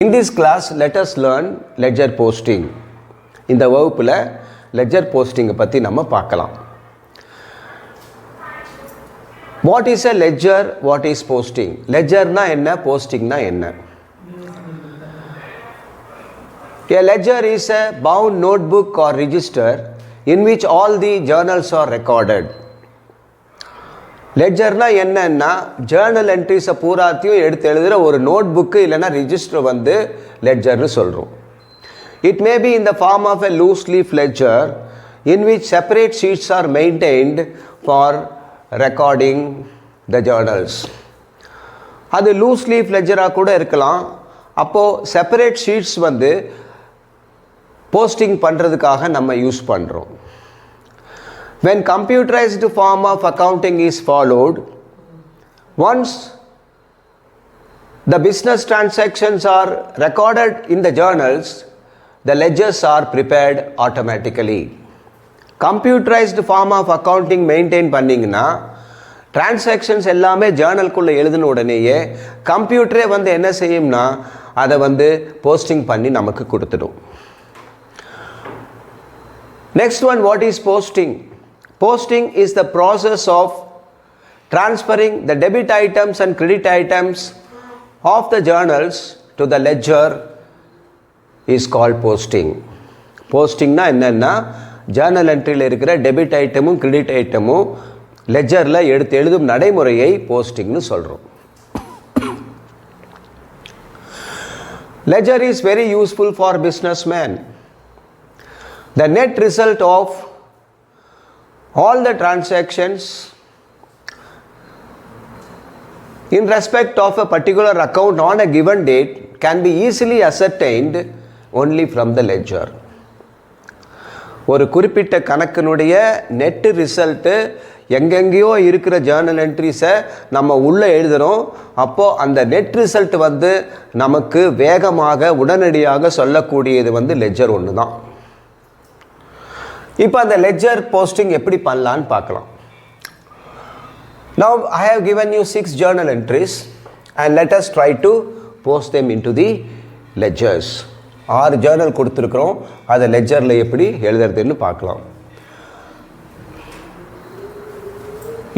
In this class, let us learn ledger posting. இந்த வகுப்பில் ledger posting பற்றி நம்ம பார்க்கலாம். What is a ledger? What is posting? Ledger na என்ன? Posting na என்ன? A ledger is a bound notebook or register in which all the journals are recorded. லெட்ஜர்னா என்னன்னா Journal என்ட்ரிஸை பூராத்தையும் எடுத்து எழுதுகிற ஒரு நோட் புக்கு இல்லைன்னா ரிஜிஸ்டர் வந்து லெட்ஜர்னு சொல்கிறோம். It may be in the form of a loose leaf ledger in which separate sheets are maintained for recording the journals. அது loose leaf லெட்ஜராக கூட இருக்கலாம். அப்போது செப்பரேட் ஷீட்ஸ் வந்து போஸ்டிங் பண்ணுறதுக்காக நம்ம யூஸ் பண்ணுறோம். When computerized form of accounting is followed, once the business transactions are recorded in the journals, the ledgers are prepared automatically. Computerized form of accounting maintain பண்ணிங்கன்னா transactions எல்லாமே ஜேர்னல்குள்ளே எழுதின உடனேயே கம்ப்யூட்டரே வந்து என்ன செய்யும்னா அதை வந்து போஸ்டிங் பண்ணி நமக்கு கொடுத்துடும். Next one, what is posting? Posting is the process of transferring the debit items and credit items of the journals to the ledger is called posting. Posting na என்னன்னா ஜேர்னல் என்ட்ரியில் இருக்கிற டெபிட் ஐட்டமும் credit ஐட்டமும் லெட்ஜரில் எடுத்து எழுதும் நடைமுறையை போஸ்டிங்னு சொல்கிறோம். Ledger is very useful for businessmen. The net result of all the transactions in respect of a particular account on a given date can be easily ascertained only from the ledger. ஒரு குறிப்பிட்ட கணக்கினுடைய net result எங்கெங்கேயோ இருக்கிற Journal என்ட்ரிஸை நம்ம உள்ளே எழுதுகிறோம். அப்போது அந்த net result வந்து நமக்கு வேகமாக உடனடியாக சொல்லக்கூடியது வந்து லெட்ஜர் ஒன்று தான். இப்போ அந்த லெட்ஜர் போஸ்டிங் எப்படி பண்ணலான்னு பார்க்கலாம். Now I have given you 6 journal entries and let us try to post them into the ledgers. 6 Journal கொடுத்துருக்குறோம், அதை லெட்ஜரில் எப்படி எழுதுறதுன்னு பார்க்கலாம்.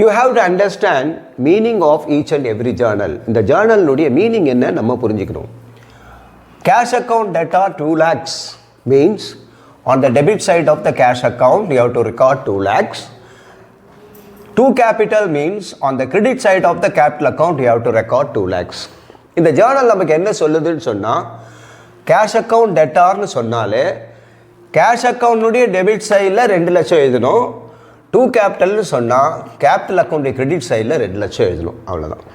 You have to understand meaning of each and every journal. இந்த ஜேர்னலுடைய மீனிங் என்ன நம்ம புரிஞ்சுக்கணும். Cash account debtor 2 lakhs means on the debit side of the cash account you have to record 2 lakhs. 2 capital means on the credit side of the capital account you have to record 2 lakhs. இந்த Journal நமக்கு என்ன சொல்லுதுன்னு சொன்னால் cash account டெட்டார்னு சொன்னாலே cash அக்கௌண்ட்னுடைய debit சைடில் 2 லட்சம் எழுதணும். 2 கேபிட்டல்னு சொன்னால் கேபிட்டல் அக்கௌண்ட்டுடைய கிரெடிட் சைடில் 2 லட்சம் எழுதணும். அவ்வளோதான்.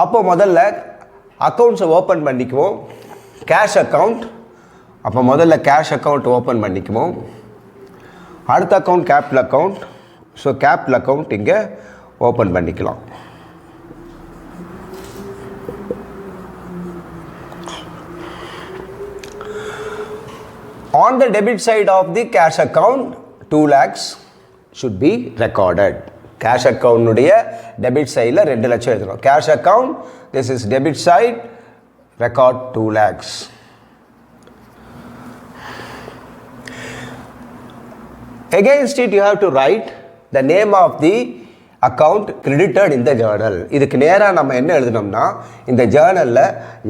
அப்போது முதல்ல அக்கௌண்ட்ஸை ஓப்பன் பண்ணிக்குவோம். கேஷ் அக்கௌண்ட், அப்போ முதல்ல கேஷ் அக்கௌண்ட் ஓப்பன் பண்ணிக்குவோம். அடுத்த account capital account. So capital account இங்கே ஓப்பன் பண்ணிக்கலாம். On the debit side of the cash account 2 lakhs should be recorded. Cash account உடைய debit side 2 லட்சம் எழுதணும். Cash account, this is debit side, record 2 lakhs. Against it you have to write the name of the account credited in the journal. இதுக்கு நேராக நம்ம என்ன எழுதணும்னா இந்த ஜேர்னலில்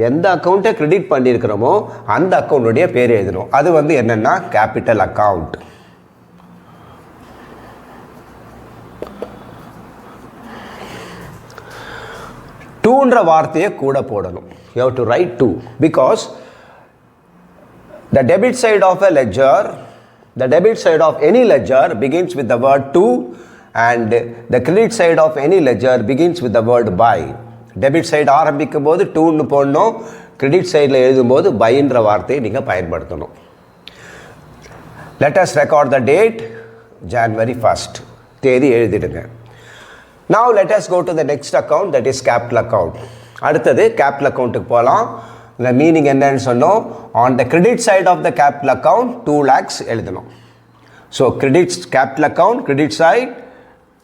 எந்த அக்கௌண்ட்டை கிரெடிட் பண்ணியிருக்கிறோமோ அந்த அக்கௌண்ட்டுடைய பேர் எழுதணும். அது வந்து என்னென்னா கேபிட்டல் அக்கௌண்ட். டூன்ற வார்த்தையை கூட போடணும். You have to write 2 because the debit side of a ledger, the debit side of any ledger begins with the word to and the credit side of any ledger begins with the word by. Debit side ஆரம்பிக்கும் போது 2ன்னு போடணும், credit sideல எழுதும்போது byன்ற வார்த்தையை நீங்கள் பயன்படுத்தணும். Let us record the date January 1st. தேதி எழுதிடுங்க. Now let us go to the next account, that is capital account. அடுத்தது capital accountக்கு போகலாம். இந்த மீனிங் என்னன்னு சொன்னோம், on the credit side of the capital account 2 lakhs எழுதணும். So credit capital account, credit side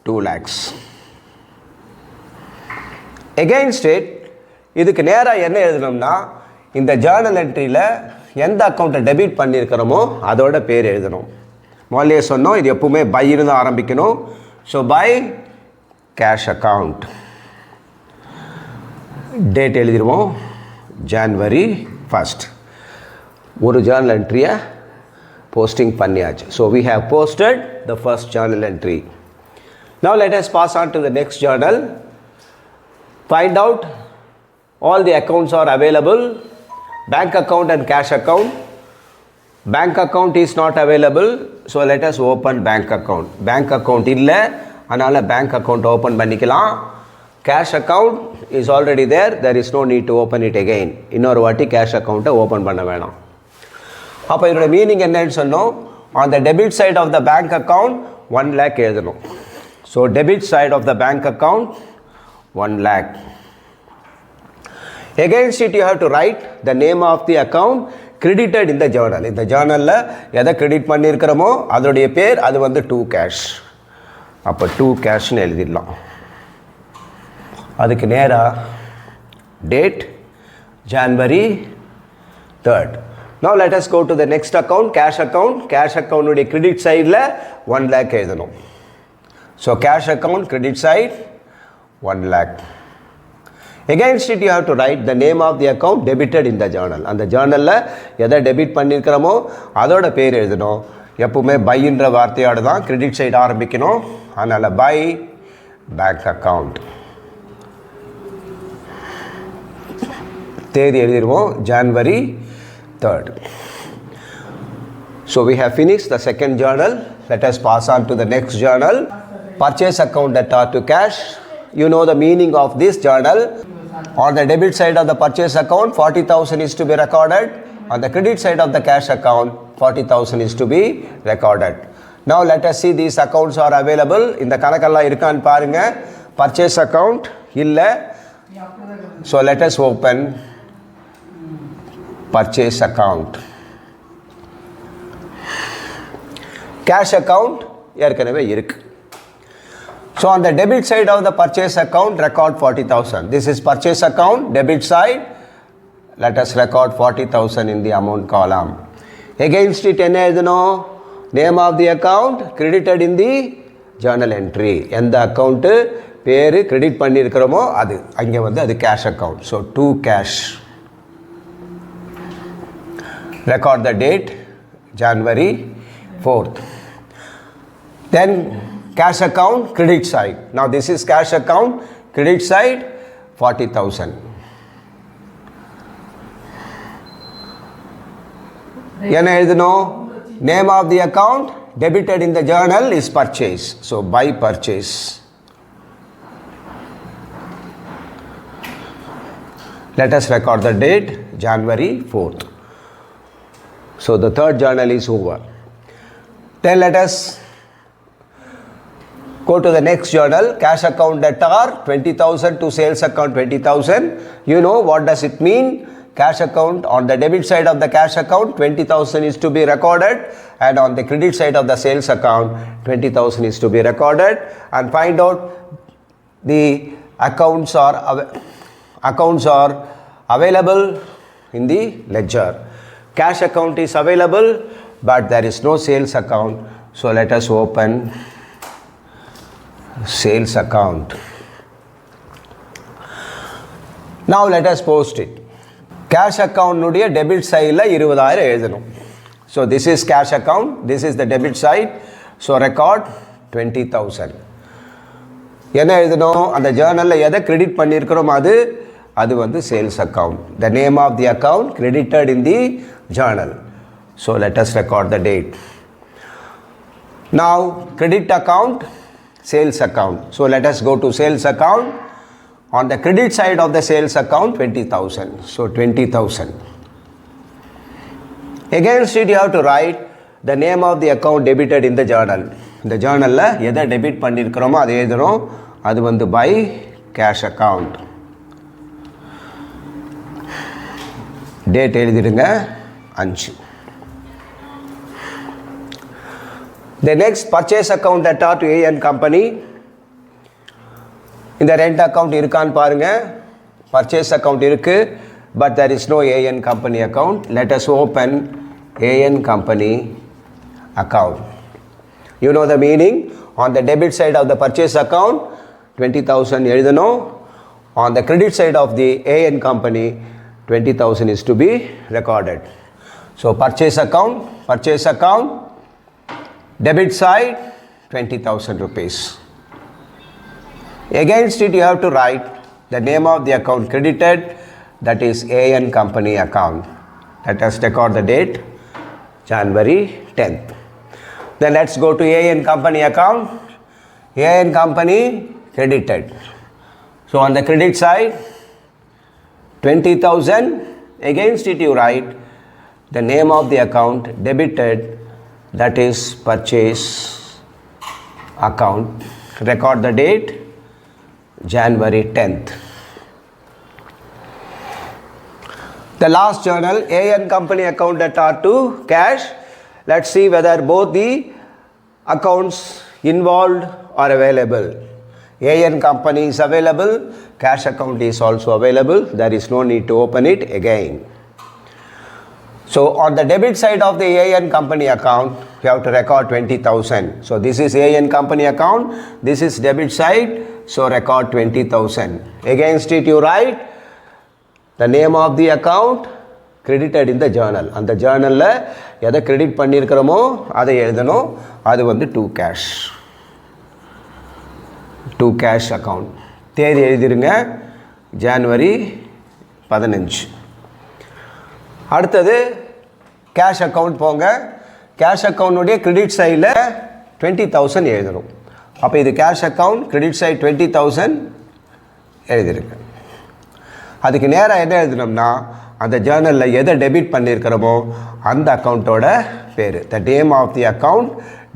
2 lakhs. Against it இதுக்கு நேராக என்ன எழுதணும்னா இந்த ஜேர்னல் என்ட்ரியில் எந்த அக்கௌண்ட்டை டெபிட் பண்ணியிருக்கிறோமோ அதோட பேர் எழுதணும். முதல்லையே சொன்னோம் இது எப்பவுமே பைன்னு தான் ஆரம்பிக்கணும். So by cash account. Date எழுதிடுவோம் January 1st. ஒரு ஜேர்னல் என்ட்ரியை போஸ்டிங் பண்ணியாச்சு. So we have posted the first journal entry. Now let us pass on to the next journal. Find out all the accounts are available. Bank account and cash account. Bank account is not available. So let us open bank account. Bank account illa anala bank account open panikalam. Cash account is already there. There is no need to open it again. இன்னொரு வாட்டி cash account open பண்ண வேணாம். அப்போ இதோட meaning என்னன்னு சொன்னோம். On the debit side of the bank account 1 lakh எழுதணும். So debit side of the bank account 1 lakh. Against it you have to write the name of the account credited in the journal. இந்த ஜேர்னலில் எதை credit பண்ணியிருக்கிறோமோ அதோடைய பேர் அது வந்து 2 cash. அப்போ 2 cashன்னு எழுதிடலாம். அதுக்கு நேராக date January 3rd. Now let us go to the next account, cash account. Cash account உடைய கிரெடிட் சைடில் 1 lakh எழுதணும். So cash account credit side 1 lakh. Against it you have to write the name of the account debited in the journal. அந்த ஜேர்னலில் எதை debit பண்ணியிருக்கிறோமோ அதோட பேர் எழுதணும். எப்பவுமே பைன்ற வார்த்தையோடு தான் கிரெடிட் சைடு ஆரம்பிக்கணும். அதனால் பை பேங்க் அக்கவுண்ட். தேதி எழுதிடுவோம் January 3rd. So we have finished the second journal. Let us pass on to the next journal. Purchase account debtor to cash. You know the meaning of this journal. On the debit side of the purchase account 40,000 is to be recorded. On the credit side of the cash account 40,000 is to be recorded. Now let us see these accounts are available. இந்த கணக்கெல்லாம் இருக்கான்னு பாருங்க. Purchase account இல்லை. So let us open purchase account. Cash account ஏற்கனவே இருக்கு. So on the debit side of the purchase account record 40,000. This is purchase account debit side. Let us record 40,000 in the amount column. Against it என்ன எழுதணும்? Name of the account credited in the journal entry. எந்த account பேர் credit பண்ணியிருக்கிறோமோ அது அங்கே வந்து அது cash account. So 2 cash. Record the date January 4th. Then cash account credit side. Now this is cash account credit side 40,000. என்ன எழுதணும்? Name of the account debited in the journal is purchase. So buy purchase. Let us record the date January 4th. So the third journal is over. Then let us go to the next journal. Cash account debtor 20,000 to sales account 20,000. You know what does it mean? Cash account on the debit side of the cash account 20,000 is to be recorded, and on the credit side of the sales account 20,000 is to be recorded. And find out the accounts are available in the ledger. Cash account is available but there is no sales account. So let us open sales account. Now let us post it. Cash account nudiya debit side la 20,000 எழுதணும். So this is cash account, this is the debit side. So record 20,000. என்ன எழுதணும்? அந்த ஜேர்னல்ல எதை credit பண்ணியிருக்கிறோம் அது வந்து sales account. The name of the account credited in the journal. So let us record the date. Now credit account, sales account. So let us go to sales account. On the credit side of the sales account 20,000. So 20,000. Against it you have to write the name of the account debited in the journal. இந்த ஜேர்னலில் எதை debit பண்ணியிருக்கிறோமோ அது எழுதணும். அது வந்து by cash account. Date எழுதிடுங்க 5. The next purchase account debtor to A&C company. இந்த rent account இருக்கான்னு பாருங்க. purchase account irukku, but there is no AN company account. Let us open AN company account. You know the meaning. On the debit side of the purchase account 20,000 எழுதனோ. On the credit side of the AN company 20,000 is to be recorded. So purchase account, debit side 20,000 rupees. Against it you have to write the name of the account credited, that is AN company account. Let us record the date, January 10th. Then let's go to AN company account. AN company credited. So on the credit side 20,000, against it you write the name of the account debited, that is purchase account. Record the date, January 10th. The last journal, AN company account that are to cash. Let's see whether both the accounts involved are available. AN company is available, cash account is also available. There is no need to open it again. So on the debit side of the AN company account, you have to record 20,000. So this is AN company account, this is debit side, so record 20,000. Against it you write the name of the account credited in the journal. அந்த journalல எதை credit பண்ணியிருக்கிறோமோ அதை எழுதணும். அது வந்து to cash account. தேதி எழுதிருங்க, January 15. அடுத்தது cash account போங்க. Cash அக்கௌண்ட்டுடைய credit சைடில் 20,000 எழுதணும். அப்போ இது கேஷ் அக்கௌண்ட், கிரெடிட் சைட் 20,000 எழுதிருக்கு. அதுக்கு நேராக என்ன எழுதணும்னா அந்த ஜேர்னலில் எதை டெபிட் பண்ணியிருக்கிறோமோ அந்த அக்கௌண்ட்டோட பேர். The name of the account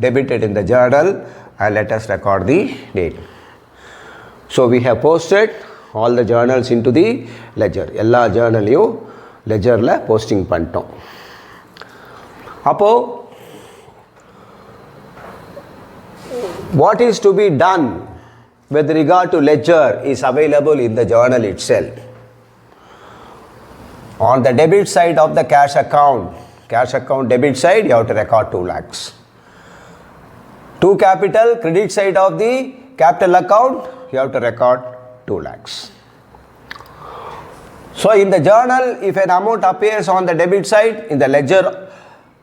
debited in the journal and let us record the date. So we have posted all the journals into the ledger. எல்லா ஜேர்னலையும் லெஜரில் போஸ்டிங் பண்ணிட்டோம். அப்போது what is to be done with regard to ledger is available in the journal itself. On the debit side of the cash account debit side, you have to record 2 lakhs. To capital, credit side of the capital account, you have to record 2 lakhs. So in the journal, if an amount appears on the debit side, in the ledger,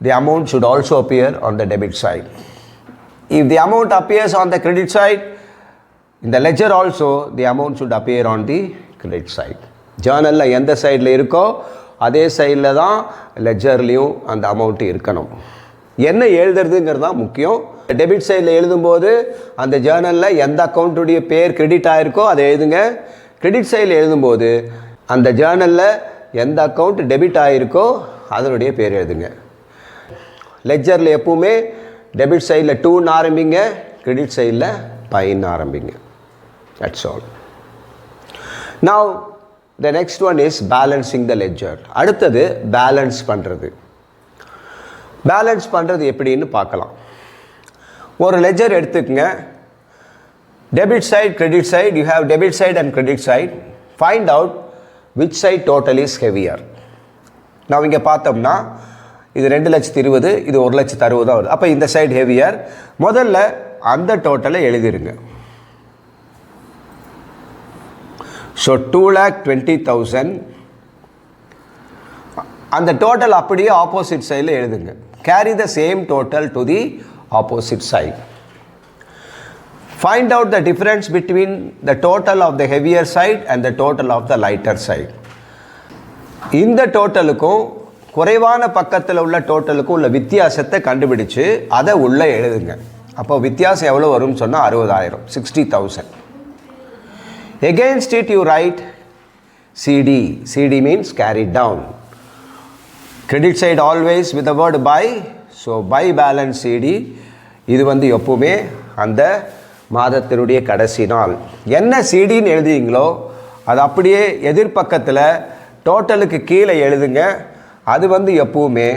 the amount should also appear on the debit side. If the amount appears on the credit side, in the ledger also, the amount should appear on the credit side. ஜேர்னலில் எந்த சைடில் இருக்கோ அதே சைடில் தான் லெஜர்லேயும் அந்த amount இருக்கணும். என்ன எழுதுறதுங்கிறது தான் முக்கியம். டெபிட் சைடில் எழுதும்போது அந்த ஜேர்னலில் எந்த அக்கௌண்ட்டுடைய பேர் கிரெடிட் ஆகிருக்கோ அதை எழுதுங்க. கிரெடிட் சைடில் எழுதும்போது அந்த ஜேர்னலில் எந்த அக்கௌண்ட் டெபிட் ஆகிருக்கோ அதனுடைய பேர் எழுதுங்க. லெஜரில் எப்பவுமே டெபிட் சைடில் 2ன்னு ஆரம்பிங்க, கிரெடிட் சைடில் 5ன்னு ஆரம்பிங்க. That's all. Now the next one is balancing the ledger. அடுத்தது பேலன்ஸ் பண்ணுறது. பேலன்ஸ் பண்ணுறது எப்படின்னு பார்க்கலாம். ஒரு லெஜர் எடுத்துக்கங்க. Debit side, credit side, you have debit side and credit side. Find out which side total is heavier. நான் இங்கே பார்த்தோம்னா இது 2,20,000, இது 1,60,000 தான் வருது. அப்போ இந்த சைடு ஹெவியர். முதல்ல அந்த டோட்டலை எழுதிருங்க. ஸோ 2,20,000 அந்த டோட்டல் அப்படியே ஆப்போசிட் சைடில் எழுதுங்க. Carry the same total to the opposite side. Find out the difference between the total of the heavier side and the total of the lighter side. இந்த டோட்டலுக்கும் குறைவான பக்கத்தில் உள்ள டோட்டலுக்கும் உள்ள வித்தியாசத்தை கண்டுபிடிச்சு அதை உள்ளே எழுதுங்க. அப்போ வித்தியாசம் எவ்வளோ வரும்னு சொன்னால் 60,000, 60,000. Against it you write CD. CD means carried down. Credit side always with the word buy. So buy balance CD. இது வந்து எப்பவுமே அந்த மாதத்தினுடைய கடைசி நாள். என்ன சிடின்னு எழுதுறீங்களோ அது அப்படியே எதிர்பக்கத்தில் டோட்டலுக்கு கீழே எழுதுங்க. அது வந்து எப்பவுமே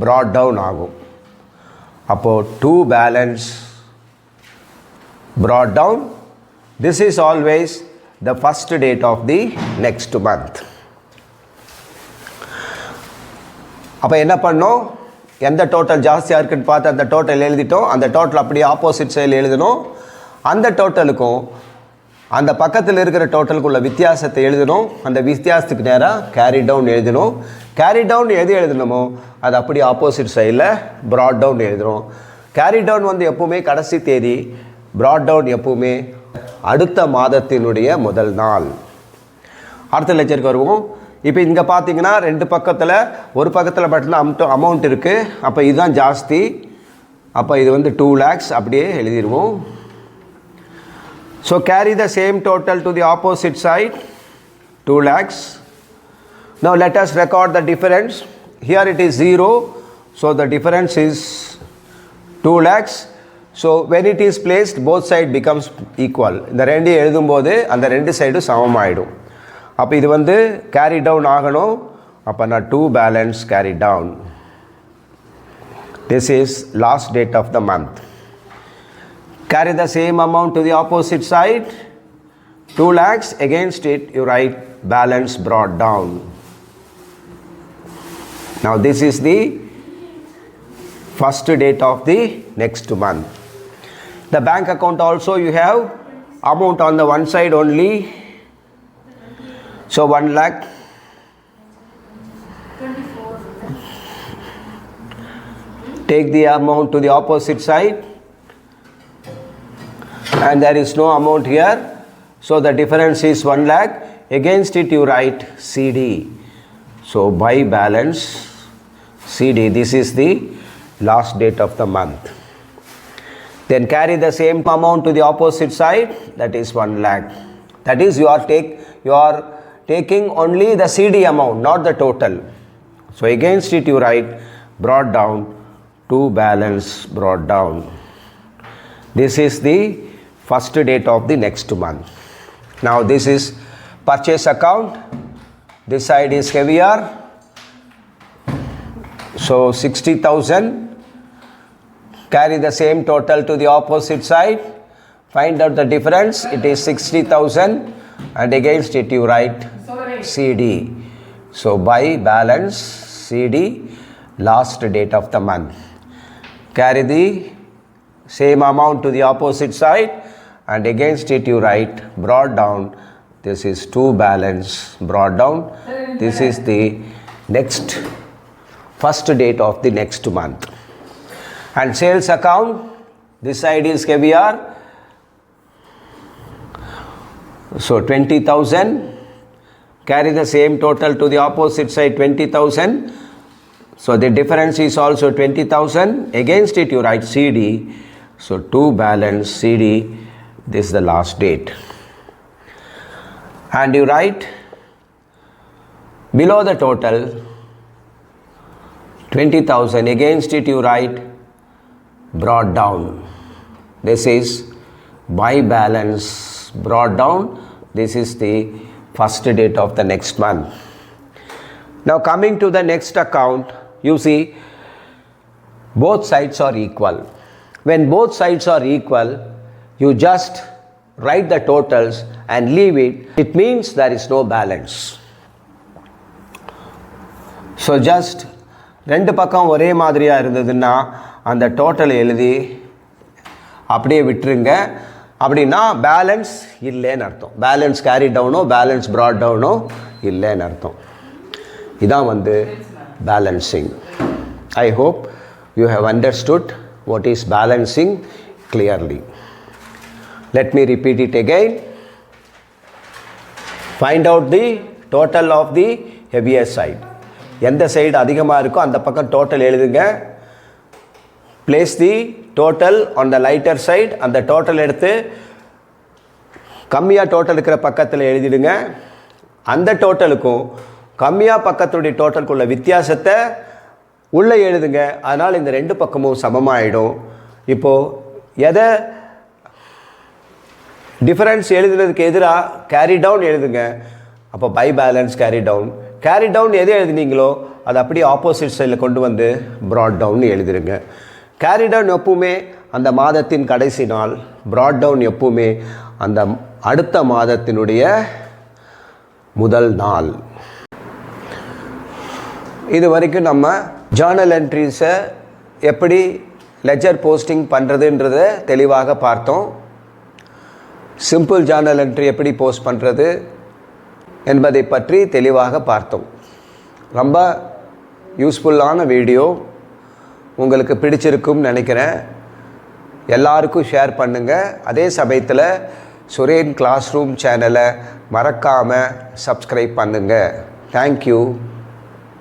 ப்ராட் டவுன் ஆகும். அப்போது to balance brought down, this is always the first date of the next month. அப்போ என்ன பண்ணோம், எந்த டோட்டல் ஜாஸ்தியாக இருக்குன்னு பார்த்து அந்த டோட்டல் எழுதிட்டோம். அந்த டோட்டல் அப்படியே ஆப்போசிட் சைடில் எழுதணும். அந்த டோட்டலுக்கும் அந்த பக்கத்தில் இருக்கிற டோட்டலுக்குள்ள வித்தியாசத்தை எழுதணும். அந்த வித்தியாசத்துக்கு நேராக கேரி டவுன் எழுதணும். கேரி டவுன் எது எழுதணுமோ அது அப்படி ஆப்போசிட் சைடில் ப்ராட் டவுன் எழுதணும். கேரி டவுன் வந்து எப்போவுமே கடைசி தேதி, ப்ராட் டவுன் எப்போவுமே அடுத்த மாதத்தினுடைய முதல் நாள். அடுத்த லெக்சருக்கு வருவோம். இப்போ இங்கே பார்த்தீங்கன்னா ரெண்டு பக்கத்தில், ஒரு பக்கத்தில் மட்டும்தான் அமௌண்ட் இருக்குது. அப்போ இதுதான் ஜாஸ்தி. அப்போ இது வந்து 2 lakhs அப்படியே எழுதிடுவோம். So carry the same total to the opposite side, 2 lakhs. Now let us record the difference. Here it is 0, so the difference is 2 lakhs. So when it is placed, both side becomes equal. இந்த ரெண்டு எழுதும்போது அந்த ரெண்டு சைடும் சமமாயிடும். அப்போ இது வந்து carry down ஆகணும். அப்போ நான் 2 balance carry down. This is last date of the month. Carry the same amount to the opposite side, 2 lakhs. Against it you write balance brought down. Now this is the first date of the next month. The bank account also you have amount on the one side only. So 1 lakh. 24. Take the amount to the opposite side. And there is no amount here. So the difference is 1 lakh. Against it you write CD. So by balance CD. This is the last date of the month. Then carry the same amount to the opposite side. That is 1 lakh. That is you are taking only the CD amount, not the total. So against it you write brought down, 2 balance brought down. This is the first date of the next month. Now this is purchase account. This side is heavier. So 60,000. Carry the same total to the opposite side. Find out the difference. It is 60,000. And against it you write CD. So by balance CD, last date of the month. Carry the same amount to the opposite side, and against it you write brought down. This is 2 balance brought down. This is the next first date of the next month. And sales account, this side is heavier. So 20,000. Carry the same total to the opposite side, 20,000. So the difference is also 20,000. Against it you write CD. So 2 balance CD. This is the last date. And you write below the total 20,000. Against it you write brought down. This is by balance brought down. This is the first date of the next month. Now coming to the next account, you see both sides are equal. When both sides are equal, you just write the totals and leave it. It means there is no balance. So just ரெண்டு பக்கம் ஒரே மாதிரியாக இருந்ததுன்னா அந்த total எழுதி அப்படியே விட்டுருங்க. அப்படின்னா பேலன்ஸ் இல்லைன்னு அர்த்தம். பேலன்ஸ் கேரி டவுனோ பேலன்ஸ் ப்ராட் டவுனோ இல்லைன்னு அர்த்தம். இதான் வந்து balancing. I hope you have understood what is balancing clearly. Let me repeat it again. Find out the total of the heavier side. எந்த சைடு அதிகமாக இருக்கோ அந்த பக்கம் டோட்டல் எழுதுங்க. Place the total on the lighter side. அந்த total எடுத்து கம்மியாக total இருக்கிற பக்கத்தில் எழுதிடுங்க. அந்த டோட்டலுக்கும் கம்மியாக பக்கத்துடைய டோட்டலுக்குள்ள வித்தியாசத்தை உள்ளே எழுதுங்க. அதனால் இந்த ரெண்டு பக்கமும் சமமாகிடும். இப்போது எதை டிஃபரன்ஸ் எழுதுனதுக்கு எதிராக கேரி டவுன் எழுதுங்க. அப்போ by balance carry down. Carry down எது எழுதுனீங்களோ அது அப்படியே ஆப்போசிட் சைடில் கொண்டு வந்து ப்ராட் டவுன் எழுதிருங்க. கேரி டவுன் எப்பவுமே அந்த மாதத்தின் கடைசி நாள், ப்ராட் டவுன் எப்பவுமே அந்த அடுத்த மாதத்தினுடைய முதல் நாள். இது வரைக்கும் நம்ம ஜேர்னல் என்ட்ரிஸை எப்படி லெட்ஜர் போஸ்டிங் பண்ணுறதுன்றதை தெளிவாக பார்த்தோம். சிம்பிள் ஜேர்னல் என்ட்ரி எப்படி போஸ்ட் பண்ணுறது என்பதை பற்றி தெளிவாக பார்த்தோம். ரொம்ப யூஸ்ஃபுல்லான வீடியோ, உங்களுக்கு பிடிச்சிருக்கும்னு நினைக்கிறேன். எல்லாருக்கும் ஷேர் பண்ணுங்கள். அதே சமயத்தில் சுரேன் கிளாஸ் ரூம் சேனலை மறக்காமல் சப்ஸ்கிரைப் பண்ணுங்கள். தேங்க்யூ.